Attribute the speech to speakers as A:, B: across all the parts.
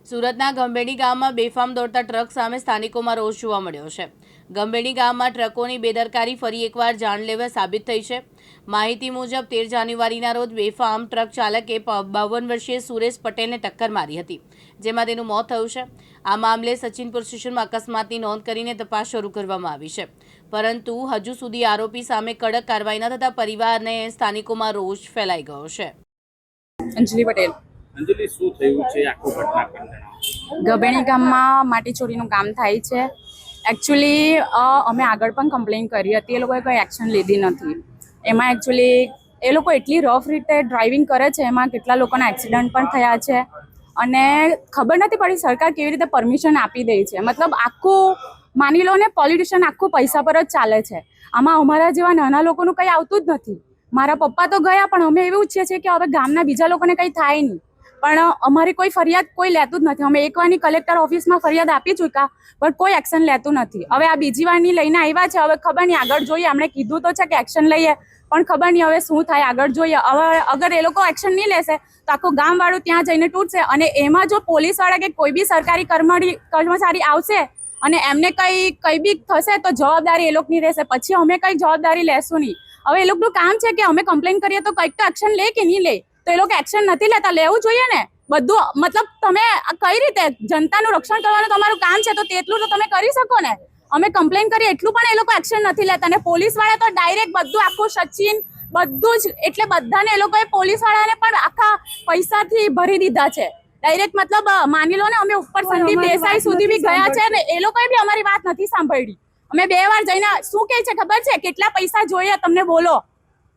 A: સુરતના ગંભેડી ગામમાં બેફામ દોડતા ટ્રક સામે સ્થાનિકોમાં રોષ જોવા મળ્યો છે। ગંભેડી ગામમાં ટ્રકોની બેદરકારી ફરી એકવાર જાનલેવા સાબિત થઈ છે। માહિતી મુજબ 13 જાન્યુઆરીના રોજ બેફામ ટ્રક ચાલકે 52 વર્ષીય સુરેશ પટેલને ટક્કર મારી હતી, જેમાં તેનું મોત થયું છે। આ મામલે સચિનપુર સ્ટેશનમાં અકસ્માતની નોંધ કરીને તપાસ શરૂ કરવામાં આવી છે, પરંતુ હજુ સુધી આરોપી સામે કડક કાર્યવાહી ન થતા પરિવારને સ્થાનિકોમાં રોષ ફેલાઈ ગયો છે।
B: અંજલિ પટેલ।
C: અંજલિ, શું થયું છે આખું ઘટનાક્રમ?
B: ગભેણી ગામમાં માટી ચોરીનું કામ થાય છે। એકચ્યુઅલી અમે આગળ પણ કમ્પ્લેન કરી હતી, એ લોકોએ કોઈ એક્શન લીધી નથી। એમાં એકચ્યુઅલી એ લોકો એટલી રફ રીતે ડ્રાઇવિંગ કરે છે, એમાં કેટલા લોકોના એક્સિડન્ટ પણ થયા છે અને ખબર નથી પડી સરકાર કેવી રીતે પરમિશન આપી દે છે। મતલબ આખું માની લો ને, પોલિટિશિયન આખું પૈસા પર જ ચાલે છે। આમાં અમારા જેવા નાના લોકોનું કંઈ આવતું જ નથી। મારા પપ્પા તો ગયા, પણ અમે એવું ઈચ્છીએ છીએ કે હવે ગામના બીજા લોકોને કંઈ થાય નહીં, પણ અમારી કોઈ ફરિયાદ કોઈ લેતું જ નથી। અમે એકવારની કલેક્ટર ઓફિસમાં ફરિયાદ આપી ચૂક્યા, પણ કોઈ એક્શન લેતું નથી। હવે આ બીજી વારની લઈને આવ્યા છે, હવે ખબર નહીં આગળ જોઈએ। અમને કીધું તો છે કે એક્શન લઈએ, પણ ખબર નહીં હવે શું થાય, આગળ જોઈએ। હવે અગર એ લોકો એક્શન નહીં લેશે તો આખું ગામવાળું ત્યાં જઈને તૂટશે, અને એમાં જો પોલીસવાળા કે કોઈ બી સરકારી કર્મચારી આવશે અને એમને કંઈ બી થશે તો જવાબદારી એ લોકોની રહેશે। પછી અમે કંઈ જવાબદારી લેશું નહીં। હવે એ લોકોનું કામ છે કે અમે કમ્પ્લેન કરીએ તો કંઈક તો એક્શન લે કે નહીં લે, તો એ લોકો એક્શન નથી લેતા। લેવું જોઈએ ને બધું। મતલબ તમે કઈ રીતે જનતાનું રક્ષણ કરવાનું તમારું કામ છે, તો તેટલું તો તમે કરી શકો ને। અમે કમ્પ્લેન કરીએ એટલું પણ એ લોકો એક્શન નથી લેતા, અને પોલીસવાળા તો ડાયરેક્ટ બધું આખું સચિન બધું જ, એટલે બધાને એ લોકોએ પોલીસવાળાને પણ આખા પૈસાથી ભરી દીધા છે ડાયરેક્ટ। મતલબ માની લો ને, અમે ઉપર સંદીપ દેસાઈ સુધી બી ગયા છે ને એ લોકોએ બી અમારી વાત નથી સાંભળી। અમે 2 વાર જઈને શું કહે છે ખબર છે, કેટલા પૈસા જોઈએ તમને બોલો?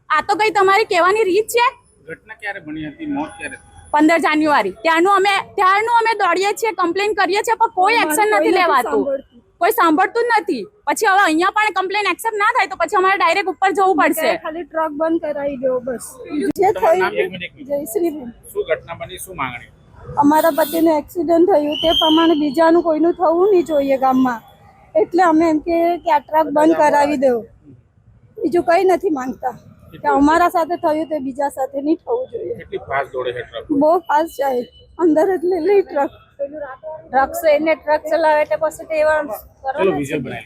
B: આ તો કઈ તમારી કહેવાની રીત છે?
C: ઘટના ક્યારે બની હતી? મોત ક્યારે?
B: 15 જાન્યુઆરી। ત્યારનું અમે દોડીએ છીએ, કમ્પ્લેન કરીએ છીએ, પણ કોઈ એક્શન નથી લેવાતું, કોઈ સાંભળતું જ નથી। પછી હવે અહીંયા પણ કમ્પ્લેન એક્સેપ્ટ ના થાય તો પછી અમારે ડાયરેક્ટ ઉપર જવું પડશે।
D: ખાલી ટ્રક બંધ કરાવી દો બસ। જે થયું
C: શું ઘટના બની, શું માંગણી?
D: અમારા પતિને એક્સિડન્ટ થયું, તે પ્રમાણે બીજાનું કોઈનું થવું નહીં જોઈએ ગામમાં, એટલે અમે એમ કે આ ટ્રક બંધ કરાવી દો। બીજું કંઈ નથી માંગતા કે અમારા સાથે થયું તે બીજા સાથે નહીં થવું જોઈએ।
C: કેટલી ફાસ્ટ દોડે છે ટ્રક?
D: બહુ ફાસ્ટ જાય, અંદર એટલે લઈ ટ્રક છે એને ટ્રક ચલાવે એટલે પછી તે એવા
C: ચલો વિઝ્યુઅલ બનાવી।